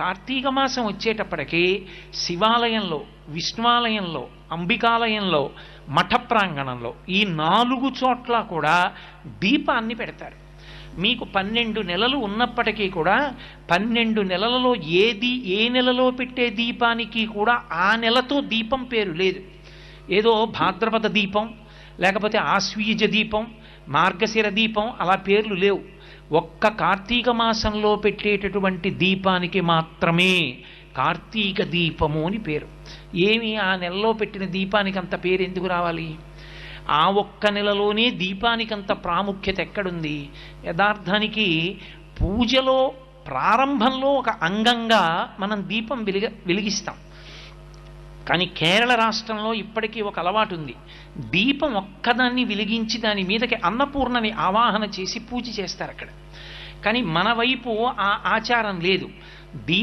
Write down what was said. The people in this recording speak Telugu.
కార్తీక మాసం వచ్చేటప్పటికి శివాలయంలో, విష్ణువాలయంలో, అంబికాలయంలో, మఠ ప్రాంగణంలో ఈ 4 చోట్ల కూడా దీపాన్ని పెడతారు. మీకు 12 నెలలు ఉన్నప్పటికీ కూడా 12 నెలలలో ఏ నెలలో పెట్టే దీపానికి కూడా ఆ నెలతో దీపం పేరు లేదు. ఏదో భాద్రపద దీపం, లేకపోతే ఆశ్వీజ దీపం, మార్గశిర దీపం అలా పేర్లు లేవు. ఒక్క కార్తీక మాసంలో పెట్టేటటువంటి దీపానికి మాత్రమే కార్తీక దీపము అని పేరు. ఏమి ఆ నెలలో పెట్టిన దీపానికి అంత పేరు ఎందుకు రావాలి? ఆ ఒక్క నెలలోనే దీపానికి అంత ప్రాముఖ్యత ఎక్కడుంది? యథార్థానికి పూజలో ప్రారంభంలో ఒక అంగంగా మనం దీపం వెలిగిస్తాం. కానీ కేరళ రాష్ట్రంలో ఇప్పటికీ ఒక అలవాటు ఉంది. దీపం ఒక్కదాన్ని వెలిగించి దాని మీదకి అన్నపూర్ణని ఆవాహన చేసి పూజ చేస్తారు అక్కడ. కానీ మన వైపు ఆ ఆచారం లేదు. దీపం